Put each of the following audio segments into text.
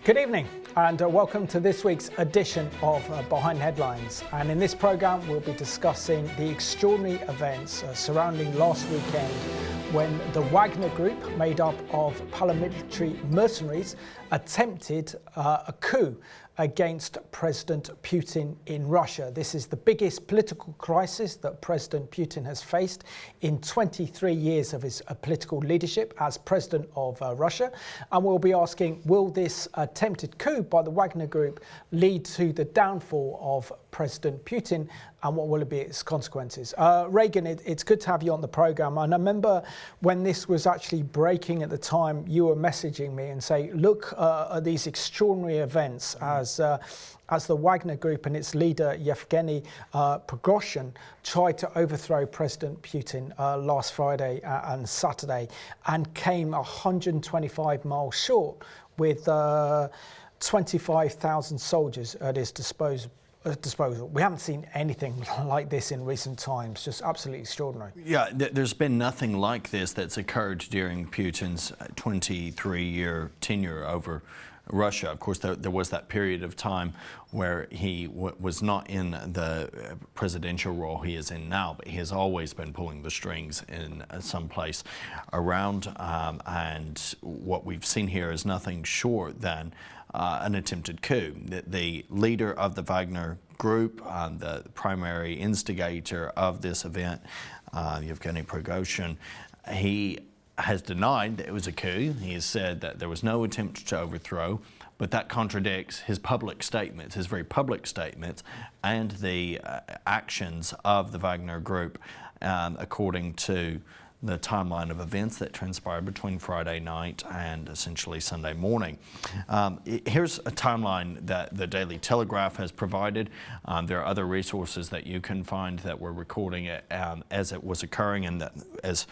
Good evening and welcome to this week's edition of Behind Headlines. And in this programme we'll be discussing the extraordinary events surrounding last weekend when the Wagner Group, made up of paramilitary mercenaries, attempted a coup against President Putin in Russia. This is the biggest political crisis that President Putin has faced in 23 years of his political leadership as president of Russia. And we'll be asking, will this attempted coup by the Wagner Group lead to the downfall of President Putin, and what will it be its consequences? Regan, it's good to have you on the programme. And I remember when this was actually breaking at the time, you were messaging me and say, look at these extraordinary events as the Wagner Group and its leader Yevgeny Prigozhin tried to overthrow President Putin last Friday and Saturday, and came 125 miles short with 25,000 soldiers at his disposal. We haven't seen anything like this in recent times, just absolutely extraordinary. Yeah, there's been nothing like this that's occurred during Putin's 23-year tenure over Russia. Of course, there was that period of time where he was not in the presidential role he is in now, but he has always been pulling the strings in some place around, and what we've seen here is nothing short than an attempted coup. The leader of the Wagner Group, the primary instigator of this event, Yevgeny Prigozhin, he has denied that it was a coup. He has said that there was no attempt to overthrow, but that contradicts his public statements, his very public statements, and the actions of the Wagner Group, according to the timeline of events that transpired between Friday night and essentially Sunday morning. Here's a timeline that the Daily Telegraph has provided. There are other resources that you can find that were recording it as it was occurring, and that as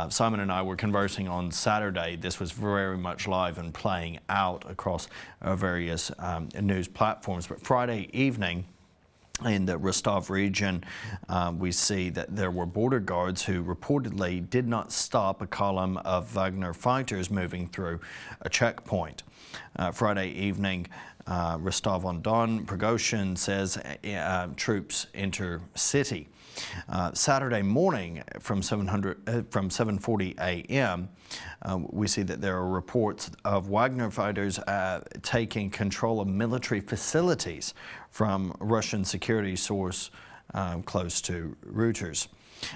Simon and I were conversing on Saturday, this was very much live and playing out across various news platforms. But Friday evening, in the Rostov region, we see that there were border guards who reportedly did not stop a column of Wagner fighters moving through a checkpoint. Friday evening, Rostov-on-Don, Prigozhin says troops enter city. Saturday morning from 7:40 a.m., we see that there are reports of Wagner fighters taking control of military facilities from Russian security source close to Reuters.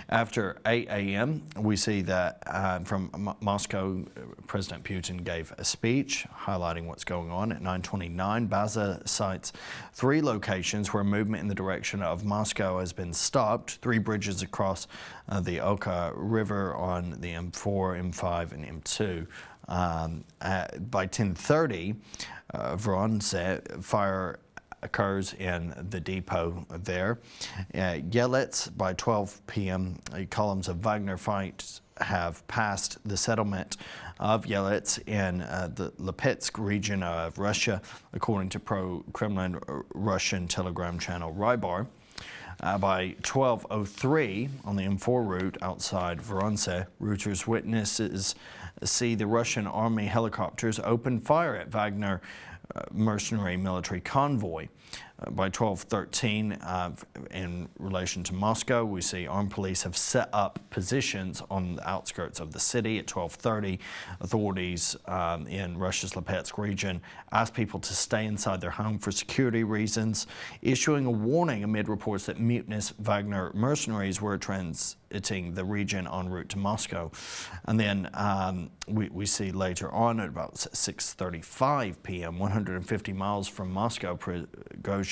After 8 a.m., we see that from Moscow, President Putin gave a speech highlighting what's going on. At 9:29, Baza cites 3 locations where movement in the direction of Moscow has been stopped, 3 bridges across the Oka River on the M4, M5, and M2. By 10:30, Voronezh, fire occurs in the depot there. Yelets, by 12 p.m., columns of Wagner fighters have passed the settlement of Yelets in the Lipetsk region of Russia, according to pro-Kremlin Russian telegram channel Rybar. By 12:03 on the M4 route outside Voronezh, Reuters witnesses see the Russian army helicopters open fire at Wagner mercenary military convoy. By 12:13, in relation to Moscow, we see armed police have set up positions on the outskirts of the city. At 12:30, authorities in Russia's Lipetsk region asked people to stay inside their home for security reasons, issuing a warning amid reports that mutinous Wagner mercenaries were transiting the region en route to Moscow. And then we see later on at about 6:35 p.m., 150 miles from Moscow, Prigozhin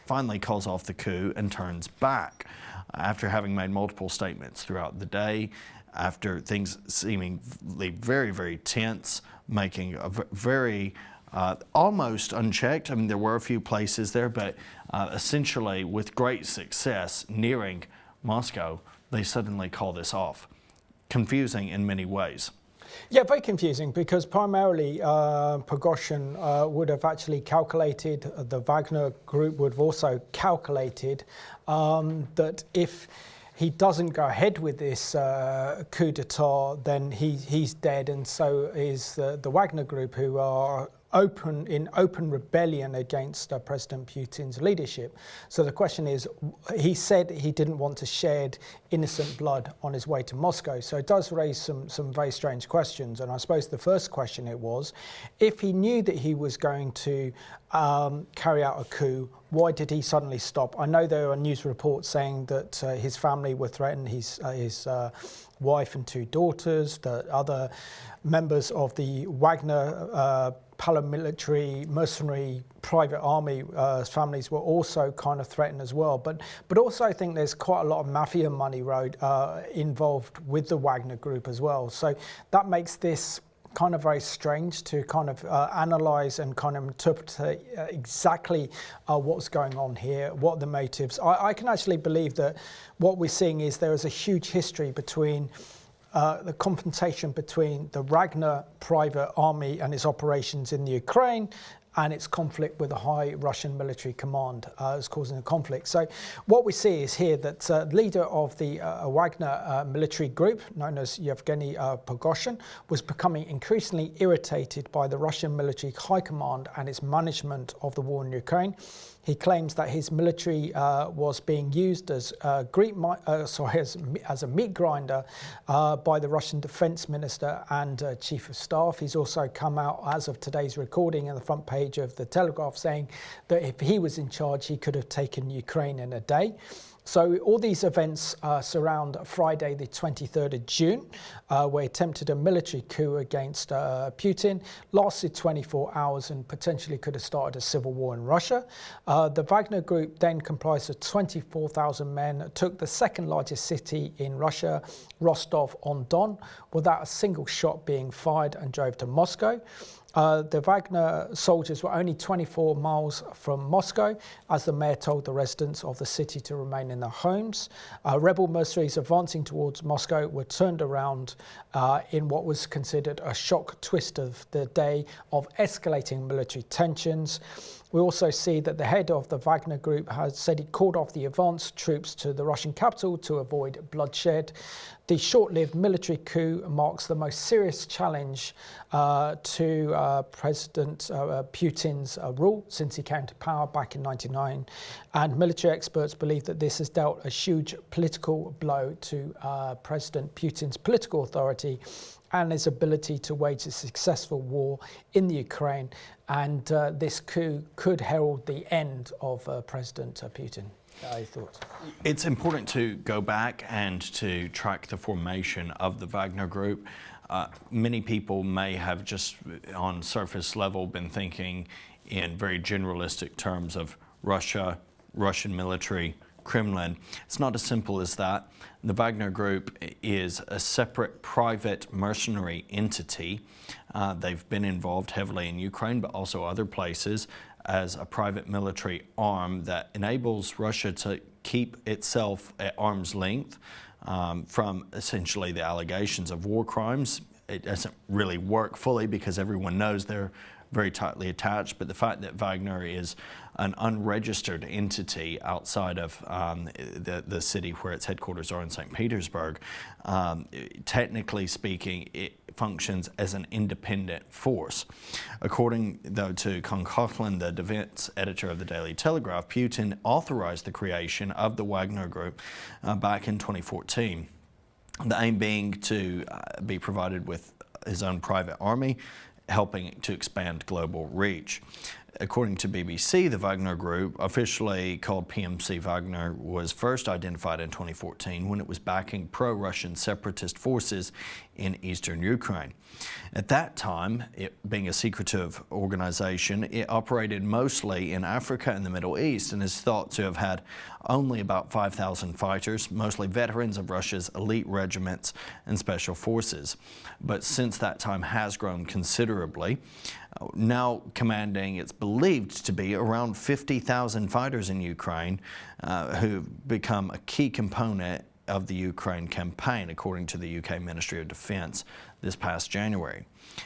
finally calls off the coup and turns back. After having made multiple statements throughout the day, after things seeming very, very tense, making a very almost unchecked. I mean, there were a few places there, but essentially with great success nearing Moscow, they suddenly call this off. Confusing in many ways. Yeah, very confusing, because primarily Prigozhin would have actually calculated, the Wagner Group would have also calculated that if he doesn't go ahead with this coup d'etat, then he's dead, and so is the Wagner Group, who are open rebellion against President Putin's leadership. So the question is, he said he didn't want to shed innocent blood on his way to Moscow. So it does raise some very strange questions. And I suppose the first question it was, if he knew that he was going to carry out a coup, why did he suddenly stop? I know there are news reports saying that his family were threatened, his wife and 2 daughters, the other members of the Wagner paramilitary, mercenary, private army families were also kind of threatened as well. But also I think there's quite a lot of mafia money involved with the Wagner Group as well. So that makes this kind of very strange to kind of analyse and kind of interpret exactly what's going on here, what the motives. I can actually believe that what we're seeing is there is a huge history between the confrontation between the Wagner private army and its operations in the Ukraine and its conflict with the high Russian military command is causing a conflict. So what we see is here that the leader of the Wagner military group, known as Yevgeny Prigozhin, was becoming increasingly irritated by the Russian military high command and its management of the war in Ukraine. He claims that his military was being used as a meat grinder by the Russian defense minister and chief of staff. He's also come out, as of today's recording, in the front page of the Telegraph, saying that if he was in charge, he could have taken Ukraine in a day. So all these events surround Friday, the 23rd of June, where he attempted a military coup against Putin, lasted 24 hours and potentially could have started a civil war in Russia. The Wagner Group then comprised of 24,000 men, took the second largest city in Russia, Rostov-on-Don, without a single shot being fired, and drove to Moscow. The Wagner soldiers were only 24 miles from Moscow, as the mayor told the residents of the city to remain in their homes. Rebel mercenaries advancing towards Moscow were turned around in what was considered a shock twist of the day of escalating military tensions. We also see that the head of the Wagner Group has said he called off the advanced troops to the Russian capital to avoid bloodshed. The short-lived military coup marks the most serious challenge to President Putin's rule since he came to power back in 1999. And military experts believe that this has dealt a huge political blow to President Putin's political authority and his ability to wage a successful war in the Ukraine. And this coup could herald the end of President Putin. I thought. It's important to go back and to track the formation of the Wagner Group. Many people may have just on surface level been thinking in very generalistic terms of Russia, Russian military, Kremlin. It's not as simple as that. The Wagner Group is a separate private mercenary entity. They've been involved heavily in Ukraine, but also other places, as a private military arm that enables Russia to keep itself at arm's length from essentially the allegations of war crimes. It doesn't really work fully because everyone knows they're very tightly attached, but the fact that Wagner is an unregistered entity outside of the city where its headquarters are in St. Petersburg, technically speaking, it functions as an independent force. According, though, to Con Coughlin, the defense editor of the Daily Telegraph, Putin authorized the creation of the Wagner Group back in 2014. The aim being to be provided with his own private army, helping to expand global reach. According to BBC, the Wagner Group, officially called PMC Wagner, was first identified in 2014 when it was backing pro-Russian separatist forces in eastern Ukraine. At that time, it being a secretive organization, it operated mostly in Africa and the Middle East and is thought to have had only about 5,000 fighters, mostly veterans of Russia's elite regiments and special forces. But since that time has grown considerably, now commanding, it's believed to be around 50,000 fighters in Ukraine who've become a key component of the Ukraine campaign, according to the UK Ministry of Defence this past January.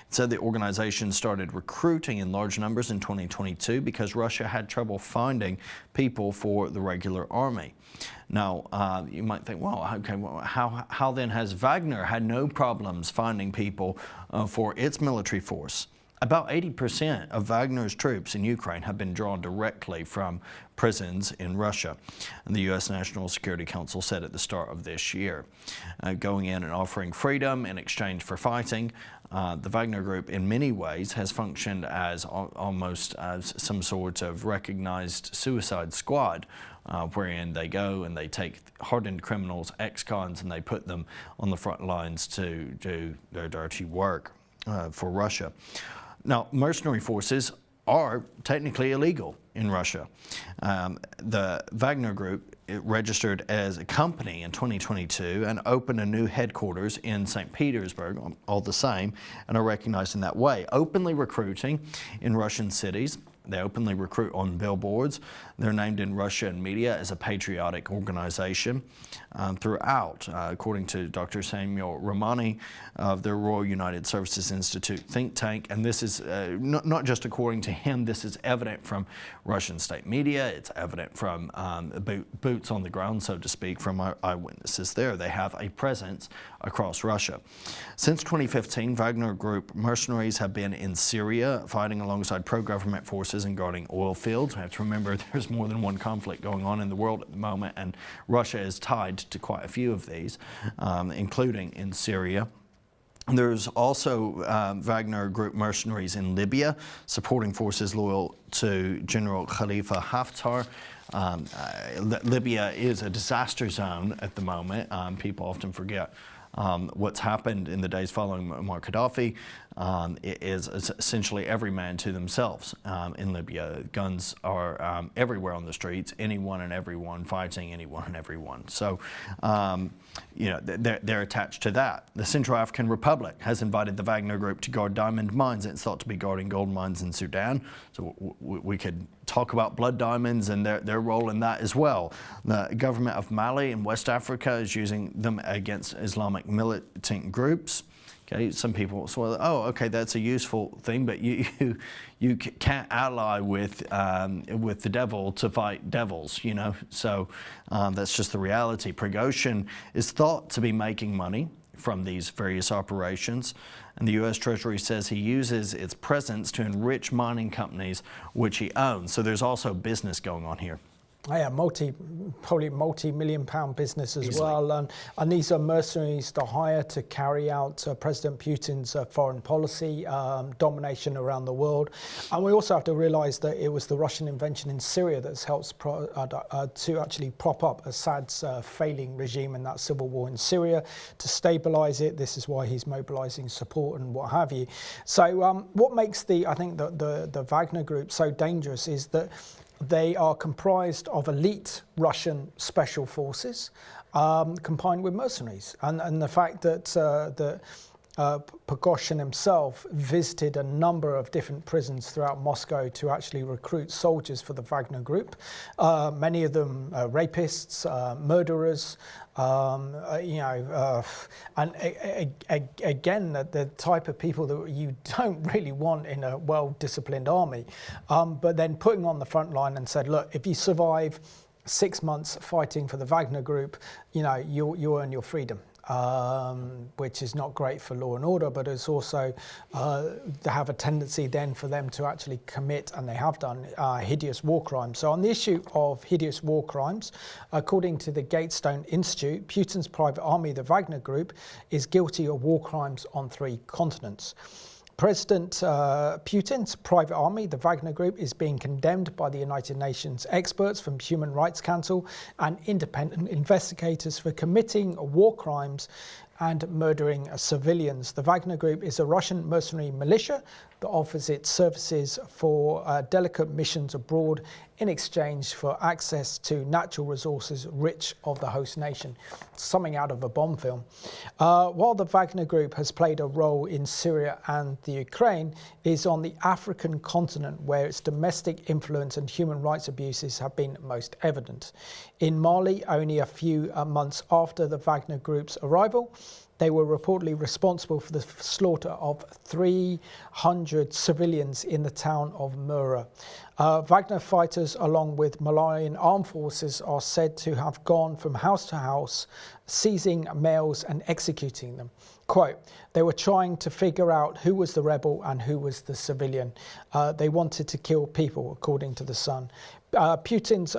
So the organization started recruiting in large numbers in 2022 because Russia had trouble finding people for the regular army. Now, you might think, well, okay, well, how then has Wagner had no problems finding people for its military force? About 80% of Wagner's troops in Ukraine have been drawn directly from prisons in Russia, and the U.S. National Security Council said at the start of this year. Going in and offering freedom in exchange for fighting, the Wagner Group in many ways has functioned as almost as some sort of recognized suicide squad, wherein they go and they take hardened criminals, ex-cons, and they put them on the front lines to do their dirty work for Russia. Now, mercenary forces are technically illegal in Russia. The Wagner Group registered as a company in 2022 and opened a new headquarters in St. Petersburg, all the same, and are recognized in that way. Openly recruiting in Russian cities. They openly recruit on billboards. They're named in Russian media as a patriotic organization throughout, according to Dr. Samuel Romani of the Royal United Services Institute think tank. And this is not just according to him, this is evident from Russian state media. It's evident from boots on the ground, so to speak, from our eyewitnesses there. They have a presence across Russia. Since 2015, Wagner Group mercenaries have been in Syria, fighting alongside pro-government forces and guarding oil fields. We have to remember there's more than one conflict going on in the world at the moment, and Russia is tied to quite a few of these, including in Syria. There's also Wagner Group mercenaries in Libya, supporting forces loyal to General Khalifa Haftar. Libya is a disaster zone at the moment. People often forget what's happened in the days following Muammar Gaddafi. It is essentially every man to themselves in Libya. Guns are everywhere on the streets, anyone and everyone fighting anyone and everyone. So, you know, they're attached to that. The Central African Republic has invited the Wagner Group to guard diamond mines. It's thought to be guarding gold mines in Sudan. So we could talk about blood diamonds and their role in that as well. The government of Mali in West Africa is using them against Islamic militant groups. Okay, some people say, well, oh, okay, that's a useful thing, but you can't ally with the devil to fight devils, you know. So that's just the reality. Prigozhin is thought to be making money from these various operations, and the U.S. Treasury says he uses its presence to enrich mining companies which he owns. So there's also business going on here. Yeah, probably multi-million-pound business as well, and these are mercenaries to hire to carry out President Putin's foreign policy, domination around the world. And we also have to realise that it was the Russian intervention in Syria that's helped to actually prop up Assad's failing regime in that civil war in Syria, to stabilise it. This is why he's mobilising support and what have you. So what makes I think the Wagner Group so dangerous is that they are comprised of elite Russian special forces combined with mercenaries. And the fact that Prigozhin himself visited a number of different prisons throughout Moscow to actually recruit soldiers for the Wagner Group, many of them rapists, murderers, and again, the type of people that you don't really want in a well-disciplined army, but then putting on the front line and said, look, if you survive 6 months fighting for the Wagner Group, you know, you earn your freedom. Which is not great for law and order, but it's also to have a tendency then for them to actually commit, and they have done, hideous war crimes. So on the issue of hideous war crimes, according to the Gatestone Institute, Putin's private army, the Wagner Group, is guilty of war crimes on 3 continents. President Putin's private army, the Wagner Group, is being condemned by the United Nations experts from Human Rights Council and independent investigators for committing war crimes and murdering civilians. The Wagner Group is a Russian mercenary militia that offers its services for delicate missions abroad in exchange for access to natural resources rich of the host nation. Something out of a Bond film. While the Wagner Group has played a role in Syria and the Ukraine, is on the African continent where its domestic influence and human rights abuses have been most evident. In Mali, only a few months after the Wagner Group's arrival, they were reportedly responsible for the slaughter of 300 civilians in the town of Mura. Wagner fighters, along with Malian armed forces, are said to have gone from house to house, seizing males and executing them. quote, they were trying to figure out who was the rebel and who was the civilian. They wanted to kill people, according to The Sun. Putin's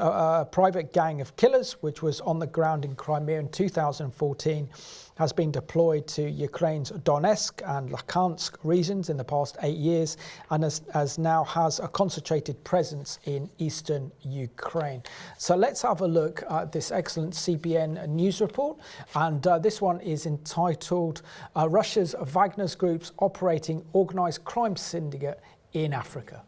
private gang of killers, which was on the ground in Crimea in 2014, has been deployed to Ukraine's Donetsk and Luhansk regions in the past 8 years, and as now has a concentrated presence in eastern Ukraine. So let's have a look at this excellent CBN news report, and this one is entitled Russia's Wagner Group's Operating Organised Crime Syndicate in Africa.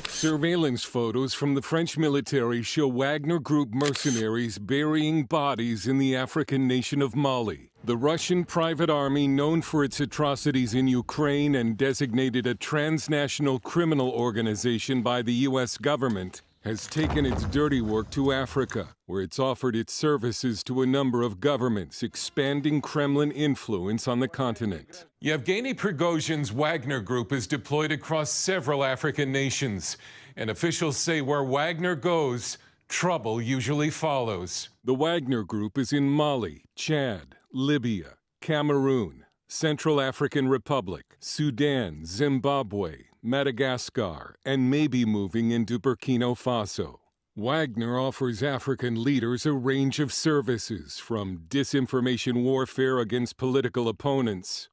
Surveillance photos from the French military show Wagner Group mercenaries burying bodies in the African nation of Mali. The Russian private army, known for its atrocities in Ukraine and designated a transnational criminal organization by the U.S. government, has taken its dirty work to Africa, where it's offered its services to a number of governments, expanding Kremlin influence on the continent. Yevgeny Prigozhin's Wagner Group is deployed across several African nations, and officials say where Wagner goes, trouble usually follows. The Wagner Group is in Mali, Chad, Libya, Cameroon, Central African Republic, Sudan, Zimbabwe, Madagascar, and may be moving into Burkina Faso. Wagner offers African leaders a range of services, from disinformation warfare against political opponents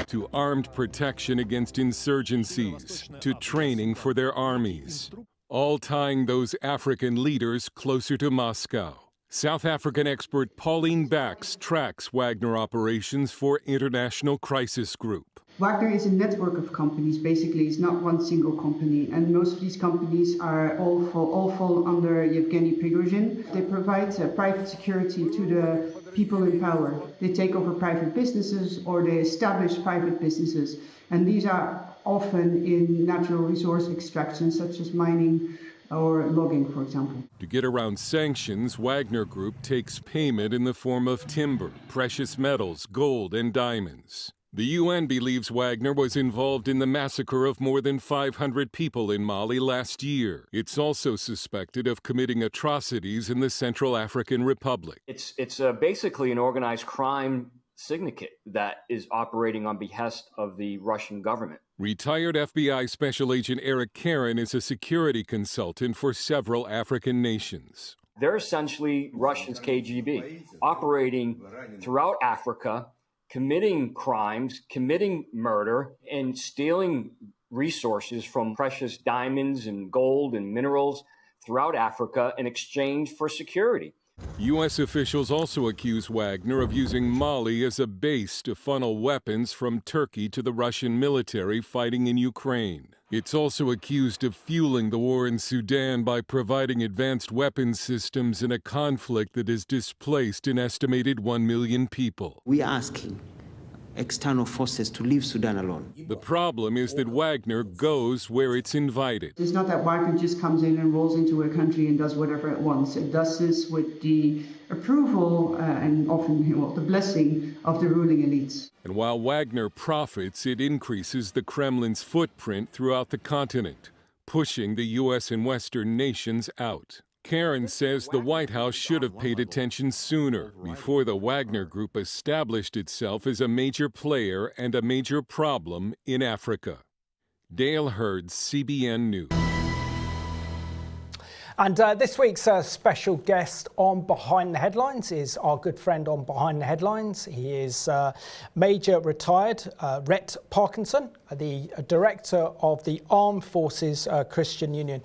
to armed protection against insurgencies, to training for their armies, all tying those African leaders closer to Moscow. South African expert Pauline Bax tracks Wagner operations for International Crisis Group. Wagner is a network of companies. Basically, it's not one single company, and most of these companies are all fall under Yevgeny Prigozhin. They provide private security to the people in power. They take over private businesses or they establish private businesses, and these are often in natural resource extraction, such as mining or logging, for example. To get around sanctions, Wagner Group takes payment in the form of timber, precious metals, gold, and diamonds. The UN believes Wagner was involved in the massacre of more than 500 people in Mali last year. It's also suspected of committing atrocities in the Central African Republic. It's basically an organized crime syndicate that is operating on behest of the Russian government. Retired FBI Special Agent Eric Karen is a security consultant for several African nations. They're essentially Russia's KGB, operating throughout Africa, committing crimes, committing murder, and stealing resources from precious diamonds and gold and minerals throughout Africa in exchange for security. U.S. officials also accuse Wagner of using Mali as a base to funnel weapons from Turkey to the Russian military fighting in Ukraine. It's also accused of fueling the war in Sudan by providing advanced weapons systems in a conflict that has displaced an estimated 1 million people. We are asking external forces to leave Sudan alone. The problem is that Wagner goes where it's invited. It's not that Wagner just comes in and rolls into a country and does whatever it wants. It does this with the approval and often the blessing of the ruling elites. And while Wagner profits, it increases the Kremlin's footprint throughout the continent, pushing the U.S. and Western nations out. Karen says the White House should have paid attention sooner, before the Wagner Group established itself as a major player and a major problem in Africa. Dale Hurd, CBN News. And this week's special guest on Behind the Headlines is our good friend on Behind the Headlines. He is Major Retired Rhett Parkinson, the Director of the Armed Forces Christian Union.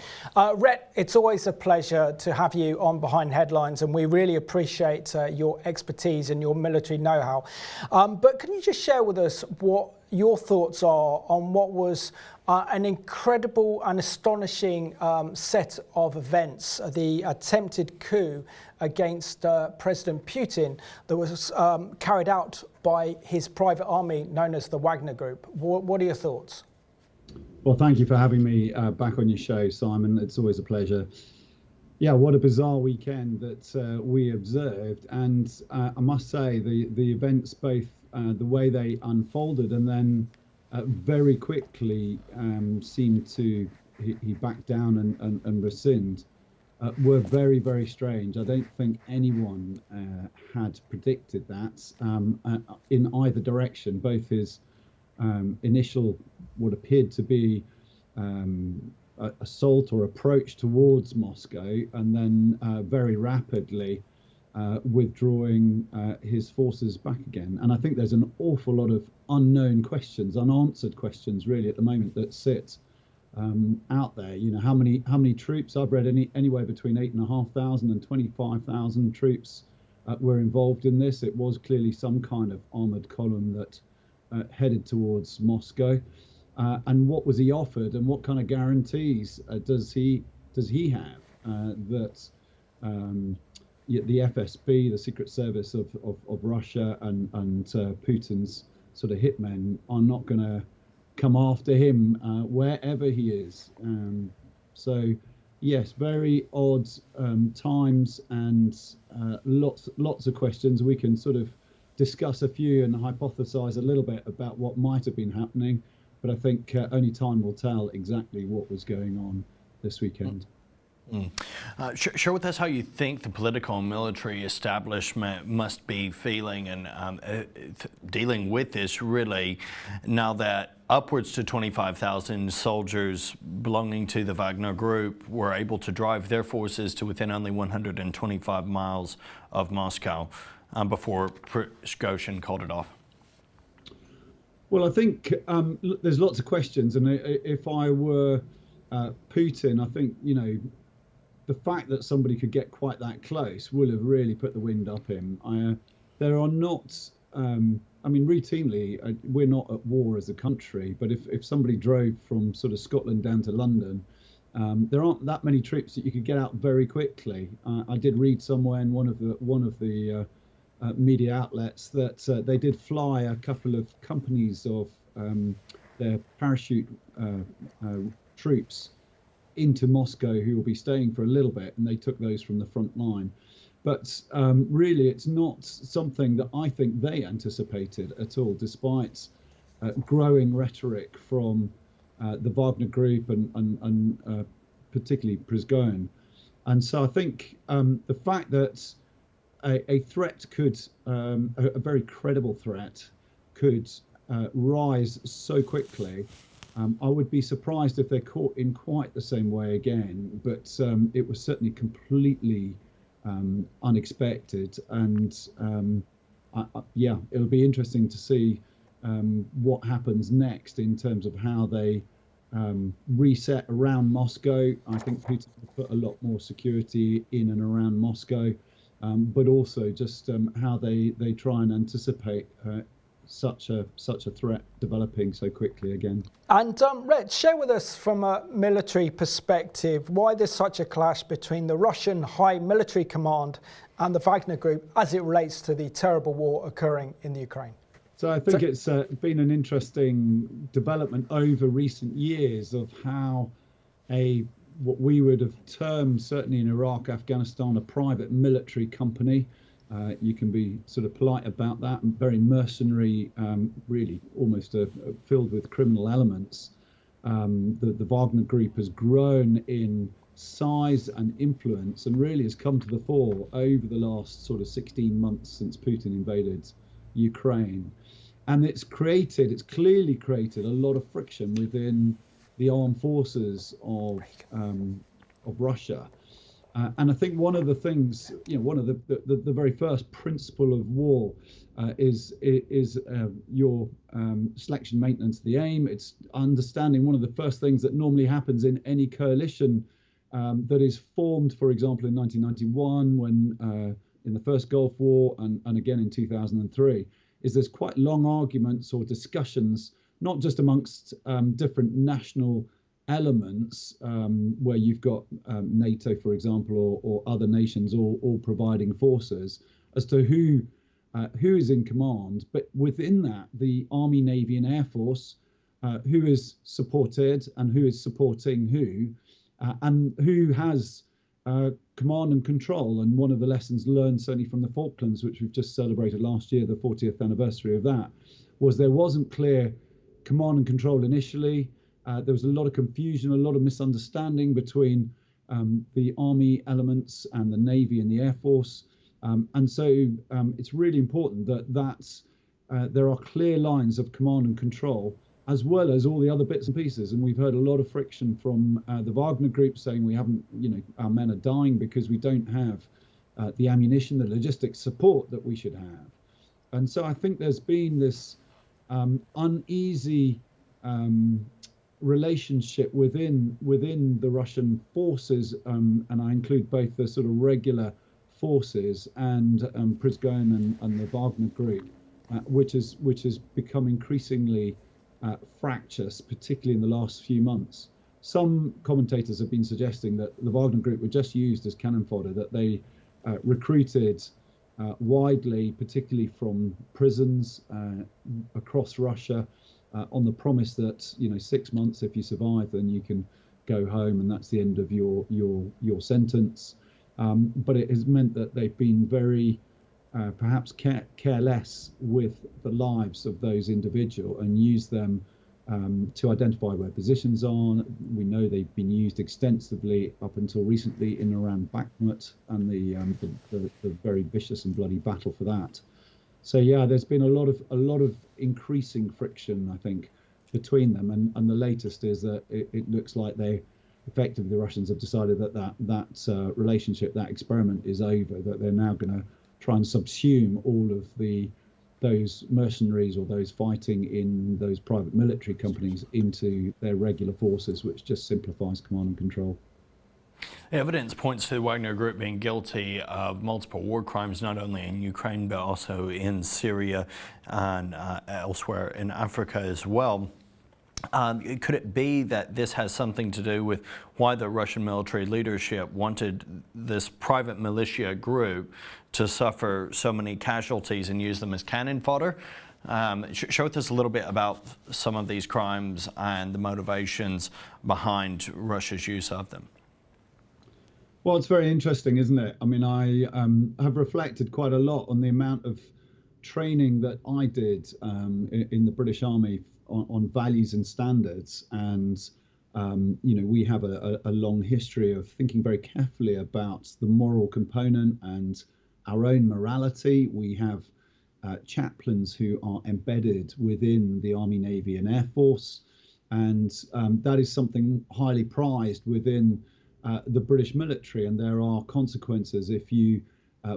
Rhett, it's always a pleasure to have you on Behind the Headlines, and we really appreciate your expertise and your military know-how. But can you just share with us what your thoughts are on what was an incredible and astonishing set of events, the attempted coup against President Putin that was carried out by his private army known as the Wagner Group. What are your thoughts? Well, thank you for having me back on your show, Simon. It's always a pleasure. Yeah, what a bizarre weekend that we observed. And I must say, the events, both the way they unfolded and then very quickly seemed to, he backed down and rescind. were very, very strange. I don't think anyone had predicted that in either direction. Both his initial, what appeared to be assault or approach towards Moscow, and then very rapidly withdrawing his forces back again. And I think there's an awful lot of unknown questions, unanswered questions, really, at the moment that sit out there. You know, how many troops? I've read anywhere between 8,500 and 25,000 troops were involved in this. It was clearly some kind of armored column that headed towards Moscow. And what was he offered, and what kind of guarantees does he have that the FSB, the Secret Service of Russia, and Putin's sort of hitmen are not going to come after him wherever he is? So yes, very odd times, and lots of questions. We can sort of discuss a few and hypothesize a little bit about what might have been happening, but I think only time will tell exactly what was going on this weekend. Share with us how you think the political and military establishment must be feeling and dealing with this, really, now that upwards to 25,000 soldiers belonging to the Wagner Group were able to drive their forces to within only 125 miles of Moscow before Prigozhin called it off. Well, I think there's lots of questions, and if I were Putin, I think, you know, the fact that somebody could get quite that close will have really put the wind up him. There are not, I mean, routinely, we're not at war as a country, but if somebody drove from sort of Scotland down to London, there aren't that many troops that you could get out very quickly. I did read somewhere in one of the media outlets that they did fly a couple of companies of their parachute troops into Moscow who will be staying for a little bit, and they took those from the front line. But really, it's not something that I think they anticipated at all, despite growing rhetoric from the Wagner Group and particularly Prigozhin. And so I think the fact that a threat could, a very credible threat, could rise so quickly, I would be surprised if they're caught in quite the same way again. But it was certainly completely unexpected, and yeah, it'll be interesting to see what happens next in terms of how they reset around Moscow. I think Putin will put a lot more security in and around Moscow, but also just how they try and anticipate such a threat developing so quickly again. And Rhett, share with us from a military perspective why there's such a clash between the Russian High Military Command and the Wagner Group as it relates to the terrible war occurring in the Ukraine. So I think it's been an interesting development over recent years of how what we would have termed, certainly in Iraq, Afghanistan, a private military company. You can be sort of polite about that, and very mercenary, really almost filled with criminal elements. The Wagner Group has grown in size and influence, and really has come to the fore over the last sort of 16 months since Putin invaded Ukraine. And it's clearly created a lot of friction within the armed forces of Russia. And I think one of the things, one of the very first principle of war is your selection, maintenance, the aim. It's understanding one of the first things that normally happens in any coalition that is formed, for example, in 1991, when in the first Gulf War, and again in 2003, is there's quite long arguments or discussions, not just amongst different national elements where you've got NATO, for example, or other nations all providing forces, as to who is in command, but within that, the Army, Navy and Air Force, who is supported and who is supporting who, and who has command and control. And one of the lessons learned, certainly from the Falklands, which we've just celebrated last year, the 40th anniversary of that, was there wasn't clear command and control initially. There was a lot of confusion, a lot of misunderstanding between the army elements and the Navy and the Air Force. And so it's really important that there are clear lines of command and control, as well as all the other bits and pieces. And we've heard a lot of friction from the Wagner Group saying we haven't, our men are dying because we don't have the ammunition, the logistics support that we should have. And so I think there's been this uneasy relationship within the Russian forces, and I include both the sort of regular forces and Prigozhin and the Wagner Group, which has become increasingly fractious, particularly in the last few months. Some commentators have been suggesting that the Wagner Group were just used as cannon fodder, that they recruited widely, particularly from prisons across Russia, on the promise that 6 months, if you survive, then you can go home, and that's the end of your sentence. But it has meant that they've been very perhaps careless with the lives of those individuals and used them to identify where positions are. We know they've been used extensively up until recently in around Bakhmut and the very vicious and bloody battle for that. So yeah, there's been a lot of increasing friction, I think, between them, and the latest is that it looks like the Russians have decided that relationship, that experiment is over, that they're now going to try and subsume all of those mercenaries or those fighting in those private military companies into their regular forces, which just simplifies command and control. Evidence points to the Wagner Group being guilty of multiple war crimes, not only in Ukraine, but also in Syria and elsewhere in Africa as well. Could it be that this has something to do with why the Russian military leadership wanted this private militia group to suffer so many casualties and use them as cannon fodder? Share with us a little bit about some of these crimes and the motivations behind Russia's use of them. Well, it's very interesting, isn't it? I mean, I have reflected quite a lot on the amount of training that I did in the British Army on values and standards, and we have a long history of thinking very carefully about the moral component and our own morality. We have chaplains who are embedded within the Army, Navy and Air Force, and that is something highly prized within the British military, and there are consequences if you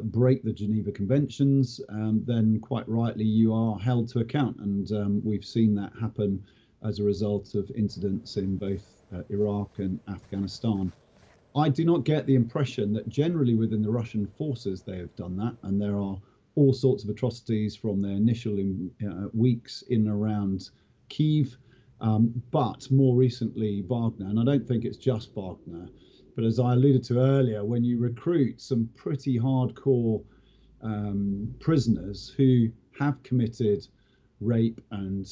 break the Geneva Conventions, then quite rightly you are held to account, and we've seen that happen as a result of incidents in both Iraq and Afghanistan. I do not get the impression that generally within the Russian forces they have done that, and there are all sorts of atrocities from their initial weeks in and around Kyiv, but more recently Wagner, and I don't think it's just Wagner. But as I alluded to earlier, when you recruit some pretty hardcore prisoners who have committed rape and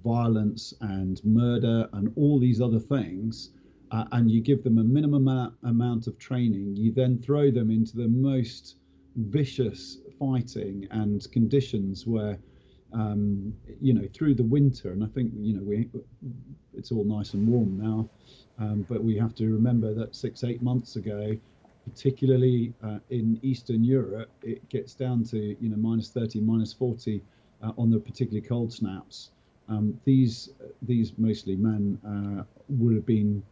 violence and murder and all these other things, and you give them a minimum amount of training, you then throw them into the most vicious fighting and conditions where, through the winter, and I think, it's all nice and warm now, but we have to remember that 6-8 months ago, particularly in Eastern Europe, it gets down to minus 30, minus 40 on the particularly cold snaps. These mostly men would have been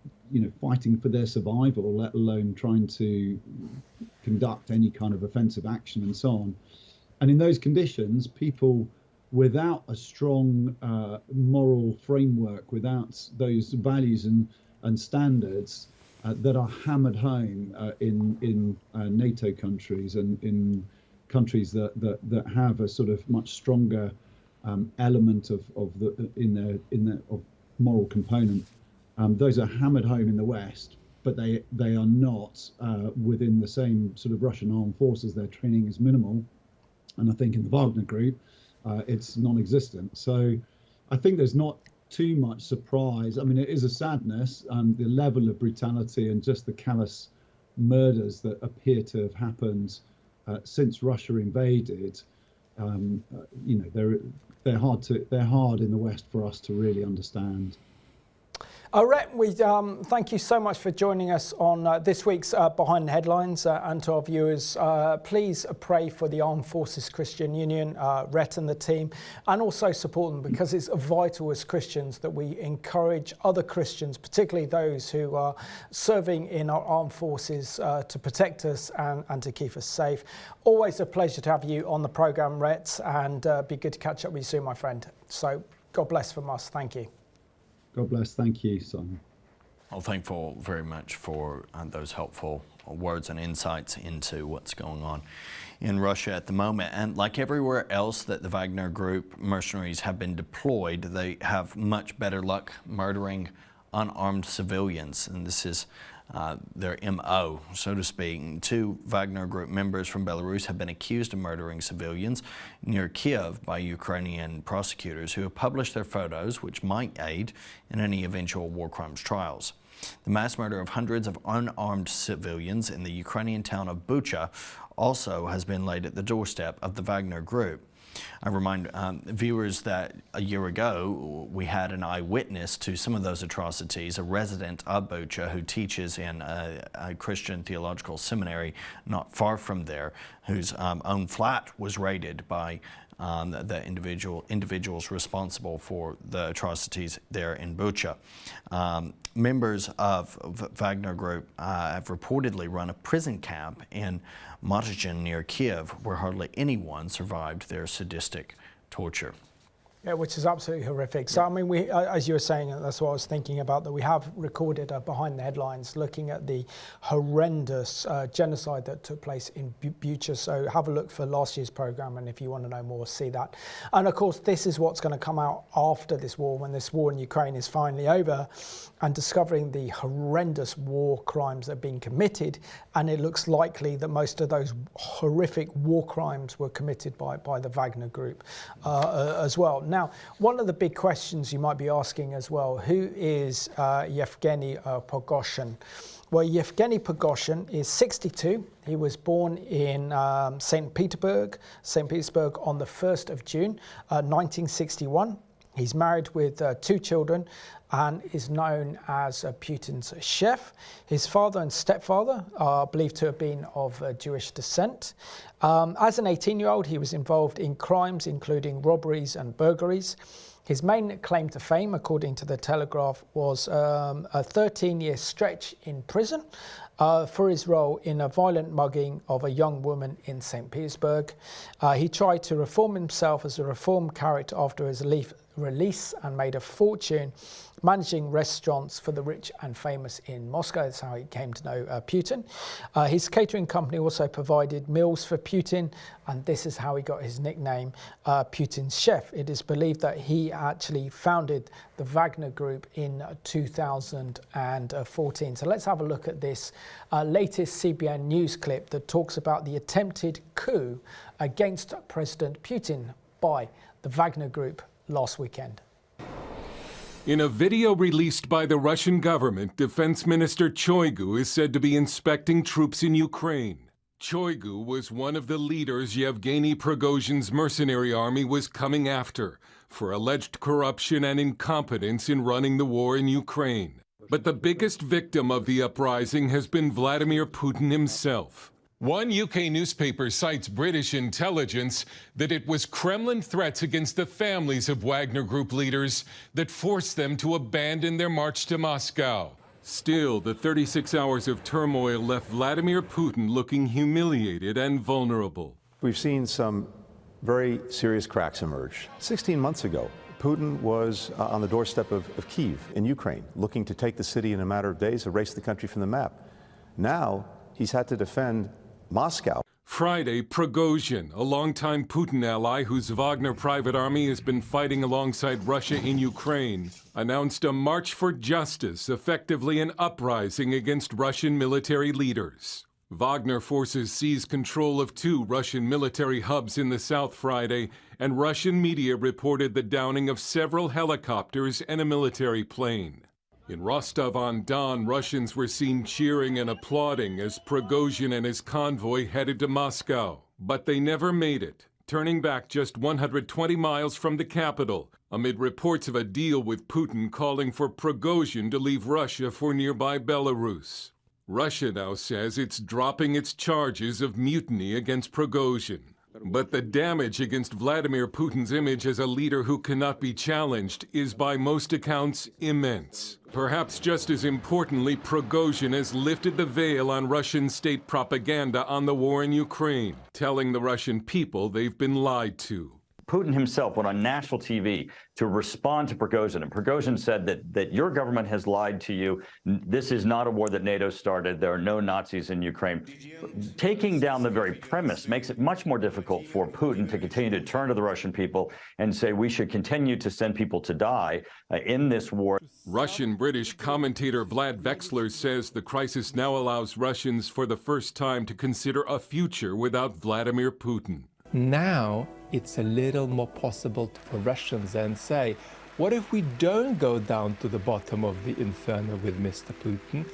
fighting for their survival, let alone trying to conduct any kind of offensive action and so on. And in those conditions, people without a strong moral framework, without those values and standards that are hammered home in NATO countries and in countries that have a sort of much stronger element of moral component. Those are hammered home in the West, but they are not within the same sort of Russian armed forces. Their training is minimal, and I think in the Wagner Group, it's non-existent. So I think there's not too much surprise. I mean, it is a sadness, the level of brutality and just the callous murders that appear to have happened since Russia invaded. They're hard in the West for us to really understand. Rhett, we thank you so much for joining us on this week's Behind the Headlines, and to our viewers, please pray for the Armed Forces Christian Union, Rhett and the team, and also support them, because it's vital as Christians that we encourage other Christians, particularly those who are serving in our armed forces, to protect us and to keep us safe. Always a pleasure to have you on the programme, Rhett, and be good to catch up with you soon, my friend. So God bless from us. Thank you. God bless. Thank you, Simon. Well, thankful very much for those helpful words and insights into what's going on in Russia at the moment. And like everywhere else that the Wagner Group mercenaries have been deployed, they have much better luck murdering unarmed civilians. And this is their MO, so to speak. 2 Wagner Group members from Belarus have been accused of murdering civilians near Kiev by Ukrainian prosecutors who have published their photos, which might aid in any eventual war crimes trials. The mass murder of hundreds of unarmed civilians in the Ukrainian town of Bucha also has been laid at the doorstep of the Wagner Group. I remind viewers that a year ago we had an eyewitness to some of those atrocities, a resident of Bucha who teaches in a Christian theological seminary not far from there, whose own flat was raided by the individuals responsible for the atrocities there in Bucha. Members of Wagner Group have reportedly run a prison camp in Motyzhin near Kiev, where hardly anyone survived their sadistic torture. Yeah, which is absolutely horrific. So, I mean, we, as you were saying, that's what I was thinking about, that we have recorded Behind the Headlines looking at the horrendous genocide that took place in Bucha. So have a look for last year's programme, and if you want to know more, see that. And of course, this is what's going to come out after this war, when this war in Ukraine is finally over, and discovering the horrendous war crimes that are being committed. And it looks likely that most of those horrific war crimes were committed by the Wagner Group as well. Now, one of the big questions you might be asking as well, who is Yevgeny Prigozhin? Well, Yevgeny Prigozhin is 62. He was born in St. Petersburg on the 1st of June, 1961. He's married with 2 children and is known as Putin's chef. His father and stepfather are believed to have been of Jewish descent. As an 18-year-old, he was involved in crimes including robberies and burglaries. His main claim to fame, according to the Telegraph, was a 13-year stretch in prison for his role in a violent mugging of a young woman in St. Petersburg. He tried to reform himself as a reformed character after his release and made a fortune managing restaurants for the rich and famous in Moscow. That's how he came to know Putin. His catering company also provided meals for Putin, and this is how he got his nickname, Putin's chef. It is believed that he actually founded the Wagner Group in 2014. So let's have a look at this latest CBN News clip that talks about the attempted coup against President Putin by the Wagner Group last weekend. In a video released by the Russian government, Defense Minister Shoigu is said to be inspecting troops in Ukraine. Shoigu was one of the leaders Yevgeny Prigozhin's mercenary army was coming after for alleged corruption and incompetence in running the war in Ukraine. But the biggest victim of the uprising has been Vladimir Putin himself. One UK newspaper cites British intelligence that it was Kremlin threats against the families of Wagner Group leaders that forced them to abandon their march to Moscow. Still, the 36 hours of turmoil left Vladimir Putin looking humiliated and vulnerable. We've seen some very serious cracks emerge. 16 months ago, Putin was on the doorstep of Kyiv in Ukraine, looking to take the city in a matter of days, erase the country from the map. Now, he's had to defend Moscow. Friday, Prigozhin, a longtime Putin ally whose Wagner private army has been fighting alongside Russia in Ukraine, announced a march for justice, effectively an uprising against Russian military leaders. Wagner forces seized control of 2 Russian military hubs in the south Friday, and Russian media reported the downing of several helicopters and a military plane. In Rostov-on-Don, Russians were seen cheering and applauding as Prigozhin and his convoy headed to Moscow. But they never made it. turning back just 120 miles from the capital, amid reports of a deal with Putin calling for Prigozhin to leave Russia for nearby Belarus. Russia now says it's dropping its charges of mutiny against Prigozhin. But the damage against Vladimir Putin's image as a leader who cannot be challenged is by most accounts immense. Perhaps just as importantly, Prigozhin has lifted the veil on Russian state propaganda on the war in Ukraine, telling the Russian people they've been lied to. Putin himself went on national TV to respond to Prigozhin, and Prigozhin said that your government has lied to you. This is not a war that NATO started. There are no Nazis in Ukraine. Taking down the very premise makes it much more difficult for Putin to continue to turn to the Russian people and say we should continue to send people to die in this war. Russian-British commentator Vlad Vexler says the crisis now allows Russians for the first time to consider a future without Vladimir Putin. Now it's a little more possible for Russians and say, what if we don't go down to the bottom of the inferno with Mr. Putin?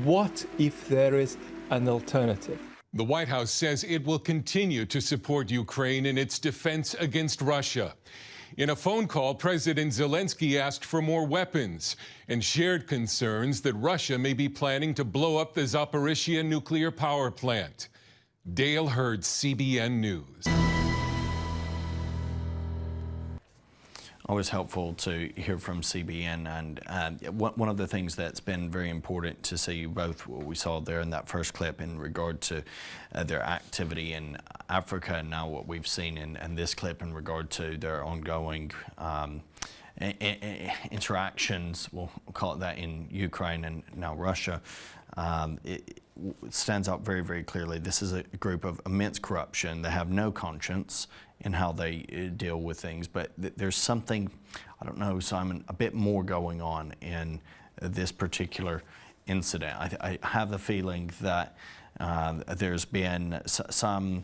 What if there is an alternative? The White House says it will continue to support Ukraine in its defense against Russia. In a phone call, President Zelensky asked for more weapons and shared concerns that Russia may be planning to blow up the Zaporizhzhia nuclear power plant. Dale Hurd, CBN News. Always helpful to hear from CBN, and one of the things that's been very important to see, both what we saw there in that first clip in regard to their activity in Africa, and now what we've seen in this clip in regard to their ongoing interactions, we'll call it that, in Ukraine and now Russia. It stands out very, very clearly. This is a group of immense corruption. They have no conscience in how they deal with things, but there's something, I don't know, Simon, a bit more going on in this particular incident. I have the feeling that there's been some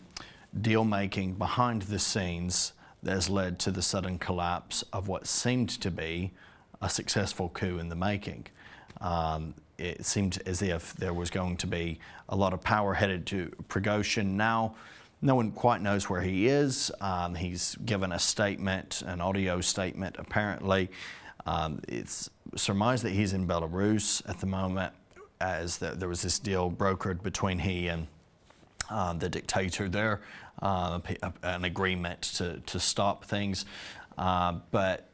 deal making behind the scenes that has led to the sudden collapse of what seemed to be a successful coup in the making. It seemed as if there was going to be a lot of power headed to Prigozhin. Now, no one quite knows where he is. He's given a statement, an audio statement, apparently. It's surmised that he's in Belarus at the moment, as there was this deal brokered between he and the dictator there, an agreement to stop things. But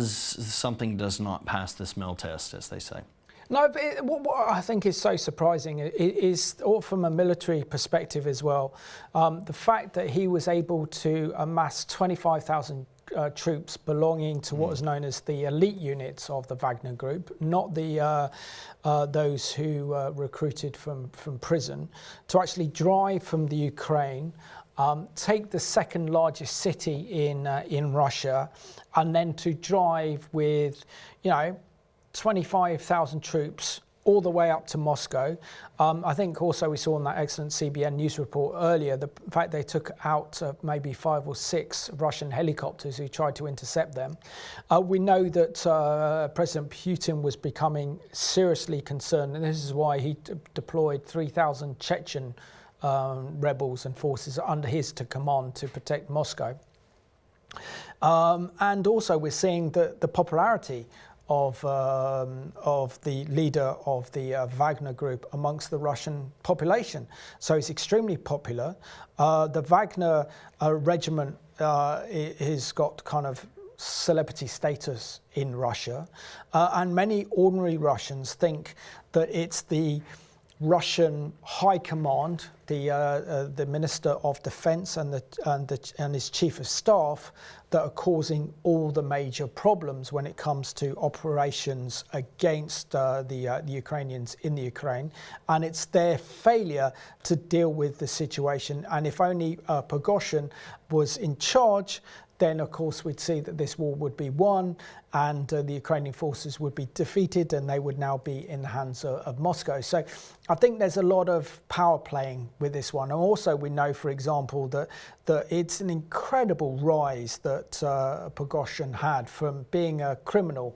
something does not pass the smell test, as they say. No, but what I think is so surprising is, from a military perspective as well, the fact that he was able to amass 25,000 troops belonging to what is known as the elite units of the Wagner Group, not the those who recruited from prison, to actually drive from the Ukraine, take the second largest city in Russia, and then to drive with, 25,000 troops all the way up to Moscow. I think also we saw in that excellent CBN News report earlier the fact they took out maybe 5 or 6 Russian helicopters who tried to intercept them. We know that President Putin was becoming seriously concerned, and this is why he deployed 3,000 Chechen rebels and forces under his command to protect Moscow. And also we're seeing the popularity of the leader of the Wagner Group amongst the Russian population. So it's extremely popular. The Wagner regiment has got kind of celebrity status in Russia, and many ordinary Russians think that it's the Russian High Command, the Minister of Defense and his Chief of Staff, that are causing all the major problems when it comes to operations against the Ukrainians in the Ukraine, and it's their failure to deal with the situation. And if only Prigozhin was in charge, then of course we'd see that this war would be won, and the Ukrainian forces would be defeated and they would now be in the hands of Moscow. So I think there's a lot of power playing with this one. And also we know, for example, that it's an incredible rise that Prigozhin had from being a criminal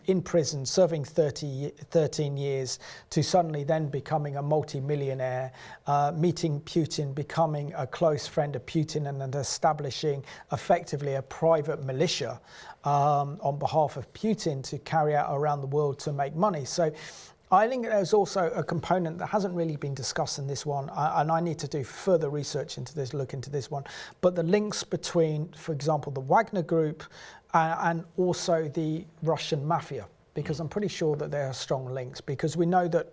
in prison, serving 13 years, to suddenly then becoming a multi-millionaire, meeting Putin, becoming a close friend of Putin, and then establishing effectively a private militia on behalf of Putin to carry out around the world to make money. So I think there's also a component that hasn't really been discussed in this one, and I need to do further research into this, look into this one, but the links between, for example, the Wagner Group and also the Russian mafia, because I'm pretty sure that there are strong links, because we know that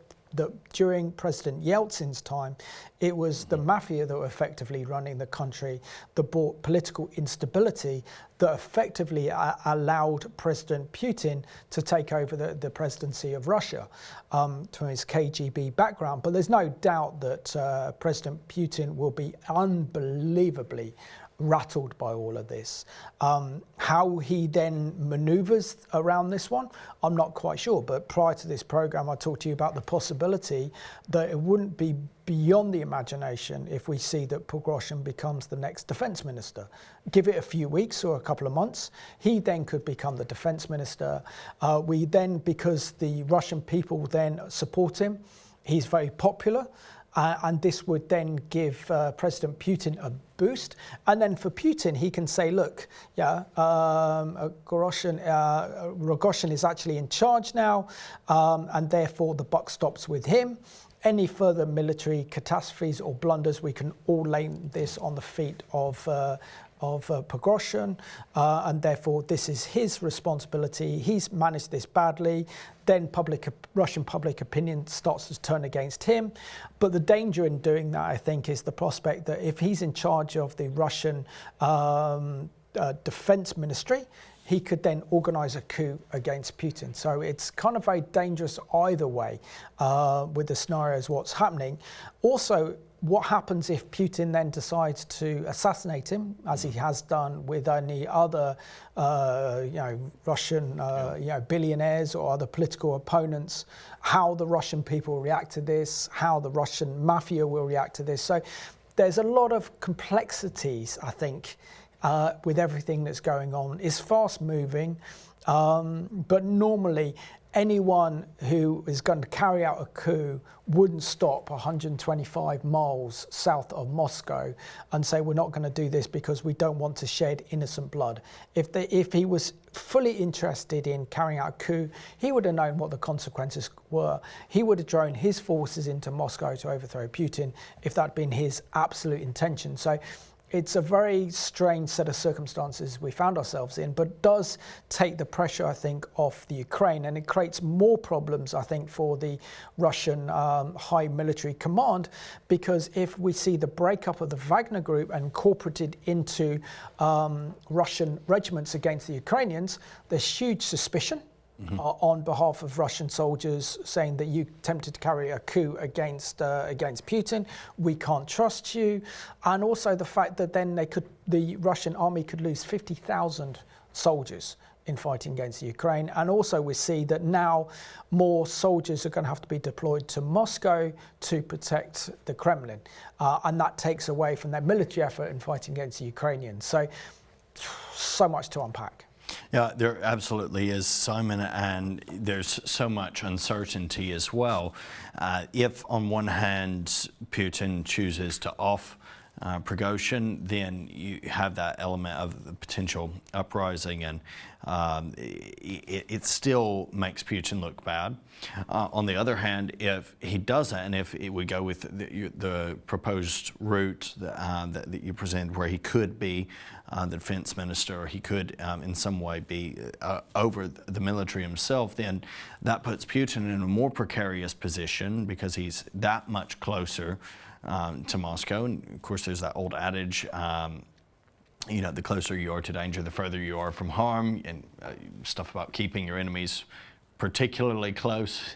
during President Yeltsin's time, it was the mafia that were effectively running the country that brought political instability that effectively allowed President Putin to take over the presidency of Russia from his KGB background. But there's no doubt that President Putin will be unbelievably rattled by all of this. How he then maneuvers around this one, I'm not quite sure. But prior to this program, I talked to you about the possibility that it wouldn't be beyond the imagination if we see that Prigozhin becomes the next defense minister. Give it a few weeks or a couple of months, he then could become the defense minister. We then, because the Russian people then support him, he's very popular. And this would then give President Putin a boost. And then for Putin, he can say, look, Prigozhin is actually in charge now, and therefore the buck stops with him. Any further military catastrophes or blunders, we can all lay this on the feet of Prigozhin, and therefore this is his responsibility. He's managed this badly. Then Russian public opinion starts to turn against him. But the danger in doing that, I think, is the prospect that if he's in charge of the Russian defense ministry, he could then organize a coup against Putin. So it's kind of very dangerous either way with the scenarios what's happening. Also, what happens if Putin then decides to assassinate him, as he has done with any other, Russian, billionaires or other political opponents? How the Russian people react to this? How the Russian mafia will react to this? So there's a lot of complexities, I think, with everything that's going on. It's fast moving, but normally anyone who is going to carry out a coup wouldn't stop 125 miles south of Moscow and say, we're not going to do this because we don't want to shed innocent blood. If he was fully interested in carrying out a coup, he would have known what the consequences were. He would have drawn his forces into Moscow to overthrow Putin if that had been his absolute intention. So it's a very strange set of circumstances we found ourselves in, but does take the pressure, I think, off the Ukraine, and it creates more problems, I think, for the Russian high military command, because if we see the breakup of the Wagner Group and incorporated into Russian regiments against the Ukrainians, there's huge suspicion on behalf of Russian soldiers saying that you attempted to carry a coup against Putin. We can't trust you. And also the fact that then the Russian army could lose 50,000 soldiers in fighting against the Ukraine. And also we see that now more soldiers are going to have to be deployed to Moscow to protect the Kremlin. And that takes away from their military effort in fighting against the Ukrainians. So much to unpack. Yeah, there absolutely is, Simon, and there's so much uncertainty as well. If on one hand Putin chooses to off Prigozhin, then you have that element of the potential uprising, and it still makes Putin look bad. On the other hand, if he doesn't, and if we go with the proposed route that you presented, where he could be the defense minister, or he could in some way be over the military himself, then that puts Putin in a more precarious position because he's that much closer to Moscow. And of course, there's that old adage, the closer you are to danger, the further you are from harm, and stuff about keeping your enemies particularly close.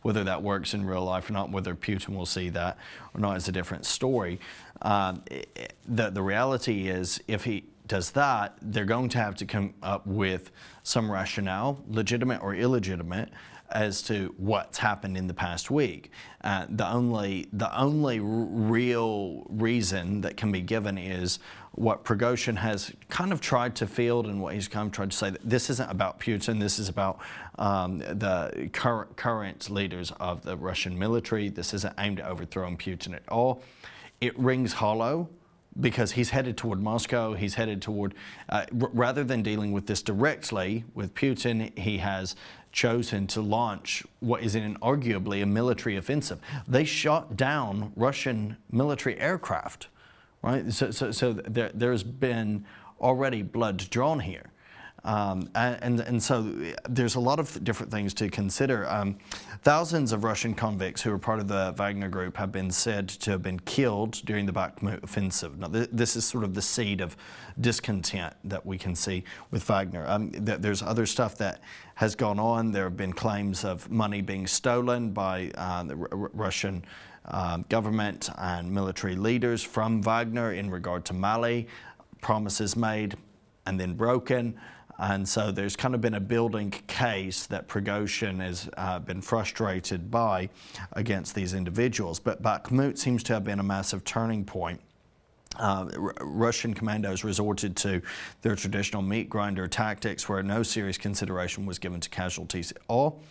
Whether that works in real life or not, whether Putin will see that or not, is a different story. The reality is, if he does that, they're going to have to come up with some rationale, legitimate or illegitimate, as to what's happened in the past week. The only real reason that can be given is what Prigozhin has kind of tried to field, and what he's kind of tried to say, that this isn't about Putin, this is about the current leaders of the Russian military. This isn't aimed at overthrowing Putin at all. It rings hollow, because he's headed toward Moscow, he's headed toward, rather than dealing with this directly with Putin, he has chosen to launch what is arguably a military offensive. They shot down Russian military aircraft, right? So there's been already blood drawn here. And so there's a lot of different things to consider. Thousands of Russian convicts who are part of the Wagner Group have been said to have been killed during the Bakhmut offensive. Now, this is sort of the seed of discontent that we can see with Wagner. There's other stuff that has gone on. There have been claims of money being stolen by the Russian government and military leaders from Wagner in regard to Mali, promises made and then broken. And so there's kind of been a building case that Prigozhin has been frustrated by against these individuals. But Bakhmut seems to have been a massive turning point. Russian commandos resorted to their traditional meat grinder tactics, where no serious consideration was given to casualties at all.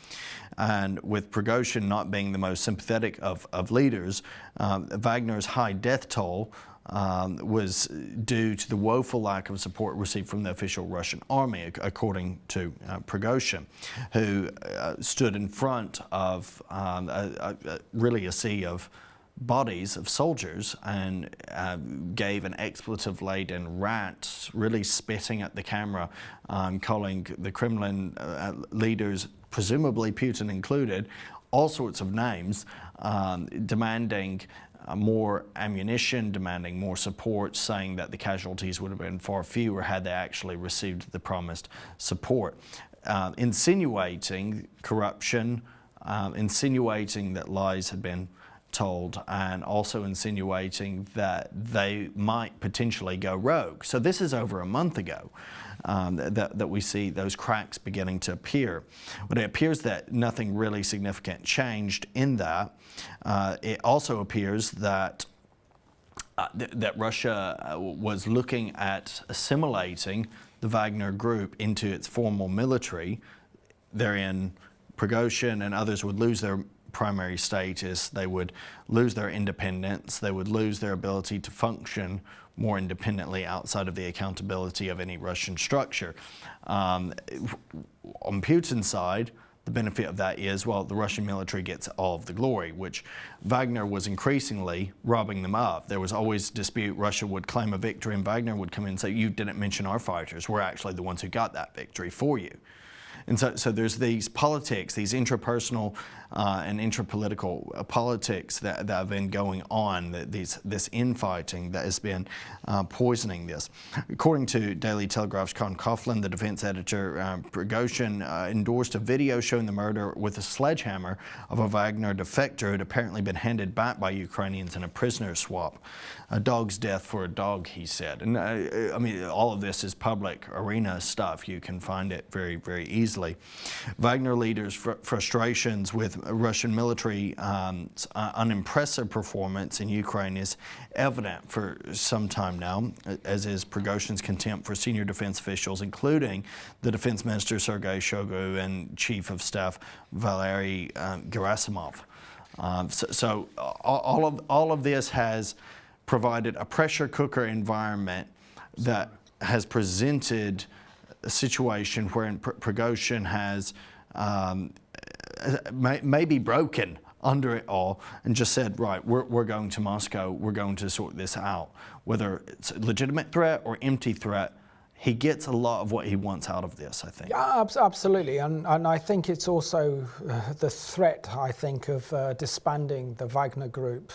And with Prigozhin not being the most sympathetic of leaders, Wagner's high death toll was due to the woeful lack of support received from the official Russian army, according to Prigozhin, who stood in front of really a sea of bodies of soldiers and gave an expletive-laden rant, really spitting at the camera, calling the Kremlin leaders, presumably Putin included, all sorts of names, demanding more ammunition, demanding more support, saying that the casualties would have been far fewer had they actually received the promised support. Insinuating corruption, insinuating that lies had been told, and also insinuating that they might potentially go rogue. So this is over a month ago that we see those cracks beginning to appear. But it appears that nothing really significant changed in that. It also appears that that Russia was looking at assimilating the Wagner Group into its formal military. Therein, Prigozhin and others would lose their primary status, they would lose their independence, they would lose their ability to function more independently outside of the accountability of any Russian structure. On Putin's side, the benefit of that is, well, the Russian military gets all of the glory, which Wagner was increasingly robbing them of. There was always dispute. Russia would claim a victory, and Wagner would come in and say, you didn't mention our fighters. We're actually the ones who got that victory for you. And so there's these politics, these intrapersonal and intrapolitical politics that have been going on, this infighting that has been poisoning this. According to Daily Telegraph's Con Coughlin, the defense editor, Prigozhin endorsed a video showing the murder with a sledgehammer of a Wagner defector who had apparently been handed back by Ukrainians in a prisoner swap. A dog's death for a dog, he said. And I mean, all of this is public arena stuff. You can find it very, very easily. Wagner leaders' frustrations with Russian military unimpressive performance in Ukraine is evident for some time now, as is Prigozhin's contempt for senior defense officials, including the defense minister Sergei Shoigu and chief of staff Valery Gerasimov. So all of this has provided a pressure cooker environment that has presented a situation wherein Prigozhin has maybe broken under it all and just said, right, we're going to Moscow, we're going to sort this out. Whether it's a legitimate threat or empty threat, he gets a lot of what he wants out of this, I think. Yeah, absolutely, and I think it's also the threat, I think, of disbanding the Wagner Group,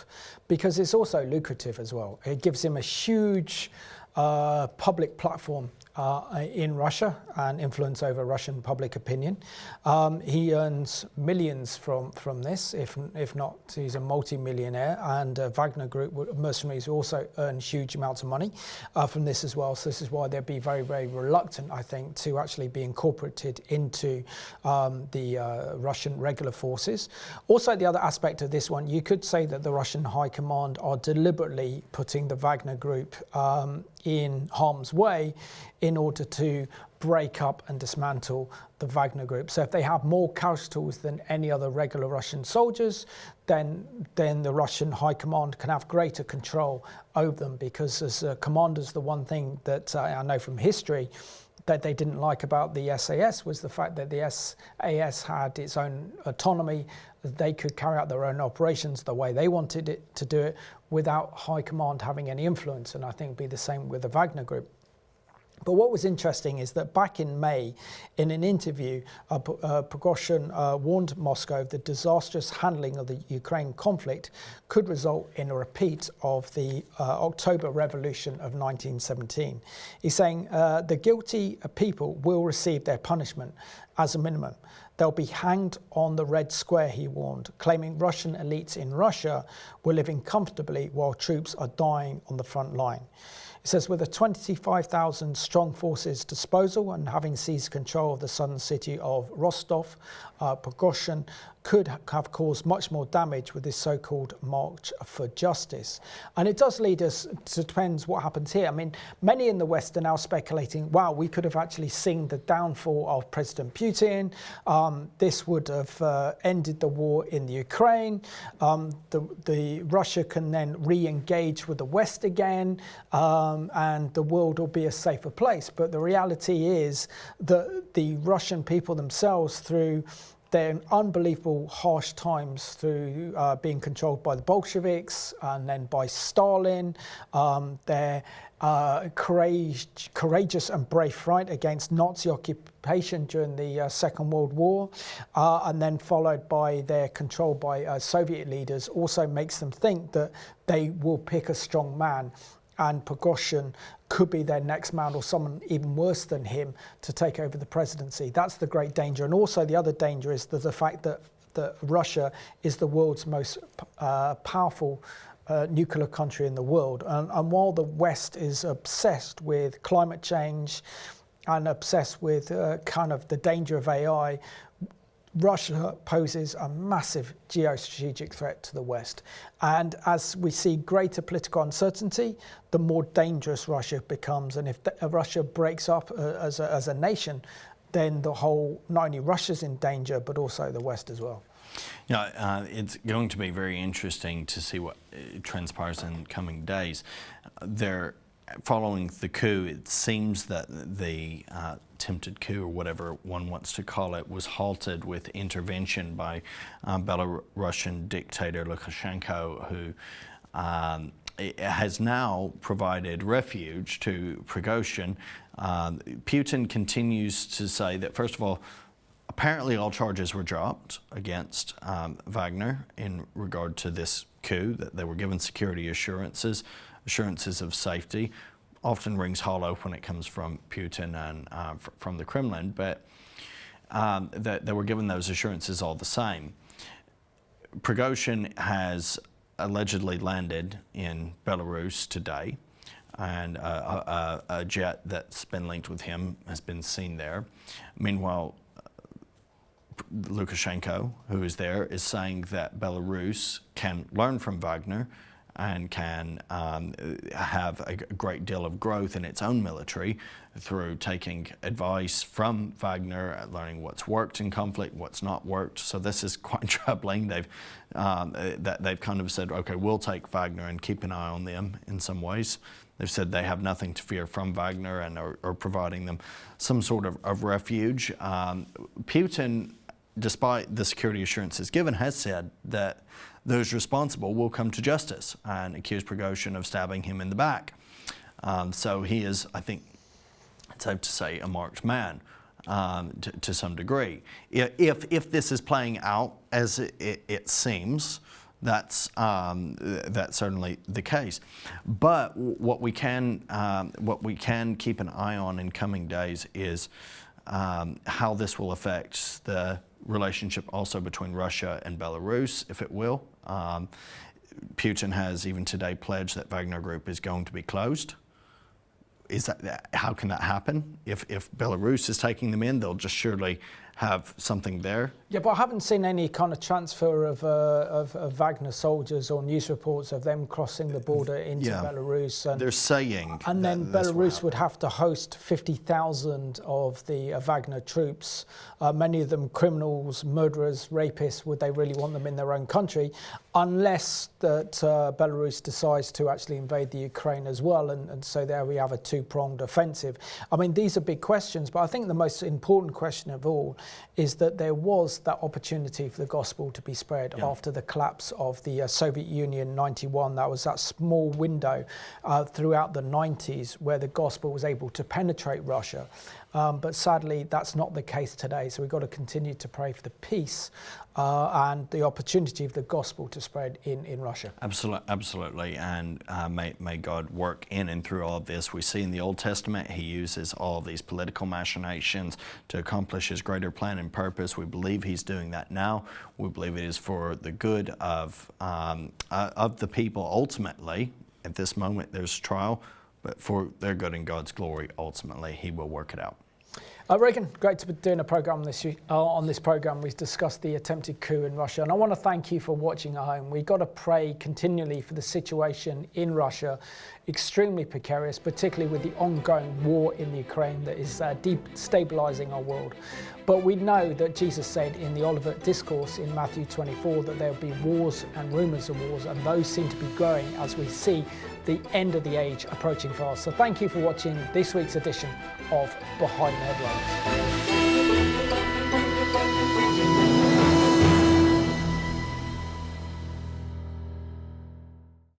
because it's also lucrative as well. It gives him a huge public platform in Russia and influence over Russian public opinion. He earns millions from this, if not, he's a multi-millionaire, and Wagner Group mercenaries also earn huge amounts of money from this as well. So this is why they'd be very, very reluctant, I think, to actually be incorporated into the Russian regular forces. Also, the other aspect of this one, you could say that the Russian High Command are deliberately putting the Wagner Group in harm's way in order to break up and dismantle the Wagner Group. So if they have more casualties than any other regular Russian soldiers, then the Russian High Command can have greater control over them, because as commanders, the one thing that I know from history that they didn't like about the SAS was the fact that the SAS had its own autonomy. They could carry out their own operations the way they wanted it to do it without High Command having any influence, and I think it'd be the same with the Wagner Group. But what was interesting is that back in May, in an interview, Prigozhin warned Moscow the disastrous handling of the Ukraine conflict could result in a repeat of the October Revolution of 1917. He's saying the guilty people will receive their punishment as a minimum. They'll be hanged on the Red Square, he warned, claiming Russian elites in Russia were living comfortably while troops are dying on the front line. It says, with a 25,000 strong forces disposal and having seized control of the southern city of Rostov, Prigozhin could have caused much more damage with this so-called march for justice. And it does lead us to depends what happens here. I mean, many in the West are now speculating, wow, we could have actually seen the downfall of President Putin. This would have ended the war in the Ukraine. The Russia can then re-engage with the West again, and the world will be a safer place. But the reality is that the Russian people themselves, through their unbelievable harsh times, through being controlled by the Bolsheviks and then by Stalin, their courageous and brave fight against Nazi occupation during the Second World War, and then followed by their control by Soviet leaders, also makes them think that they will pick a strong man, and Prigozhin could be their next man, or someone even worse than him, to take over the presidency. That's the great danger. And also the other danger is the fact that Russia is the world's most powerful nuclear country in the world. And while the West is obsessed with climate change and obsessed with kind of the danger of AI, Russia poses a massive geostrategic threat to the West. And as we see greater political uncertainty, the more dangerous Russia becomes. And if Russia breaks up as a nation, then the whole, not only Russia's in danger, but also the West as well. Yeah, it's going to be very interesting to see what transpires in coming days. Following the coup, it seems that the attempted coup, or whatever one wants to call it, was halted with intervention by Belarusian dictator Lukashenko, who has now provided refuge to Prigozhin. Putin continues to say that, first of all, apparently all charges were dropped against Wagner in regard to this coup, that they were given security assurances of safety. Often rings hollow when it comes from Putin and from the Kremlin, but that they were given those assurances all the same. Prigozhin has allegedly landed in Belarus today, and a jet that's been linked with him has been seen there. Meanwhile, Lukashenko, who is there, is saying that Belarus can learn from Wagner and can have a great deal of growth in its own military through taking advice from Wagner, learning what's worked in conflict, what's not worked. So this is quite troubling. They've kind of said, okay, we'll take Wagner and keep an eye on them in some ways. They've said they have nothing to fear from Wagner and are providing them some sort of refuge. Putin, despite the security assurances given, has said that those responsible will come to justice and accuse Prigozhin of stabbing him in the back. So he is, I think it's safe to say, a marked man to some degree. If this is playing out as it seems, That's certainly the case. But what we can keep an eye on in coming days is how this will affect the relationship also between Russia and Belarus, if it will. Putin has even today pledged that Wagner Group is going to be closed. How can that happen? If Belarus is taking them in, they'll just surely have something there. Yeah, but I haven't seen any kind of transfer of Wagner soldiers or news reports of them crossing the border into Belarus. And they're saying. And then Belarus would have to host 50,000 of the Wagner troops, many of them criminals, murderers, rapists. Would they really want them in their own country? Unless that Belarus decides to actually invade the Ukraine as well. And so there we have a two-pronged offensive. I mean, these are big questions, but I think the most important question of all is that there was that opportunity for the gospel to be spread after the collapse of the Soviet Union in 91. That was that small window throughout the 90s where the gospel was able to penetrate Russia. But sadly, that's not the case today. So we've got to continue to pray for the peace and the opportunity of the gospel to spread in Russia. Absolutely. And may God work in and through all of this. We see in the Old Testament, he uses all of these political machinations to accomplish his greater plan and purpose. We believe he's doing that now. We believe it is for the good of the people ultimately. At this moment, there's trial, but for their good and God's glory, ultimately, he will work it out. Regan, great to be doing a program on this program. We've discussed the attempted coup in Russia, and I want to thank you for watching at home. We've got to pray continually for the situation in Russia, extremely precarious, particularly with the ongoing war in the Ukraine that is destabilizing our world. But we know that Jesus said in the Olivet Discourse in Matthew 24 that there will be wars and rumors of wars, and those seem to be growing as we see the end of the age approaching fast. So thank you for watching this week's edition of Behind the Headlines.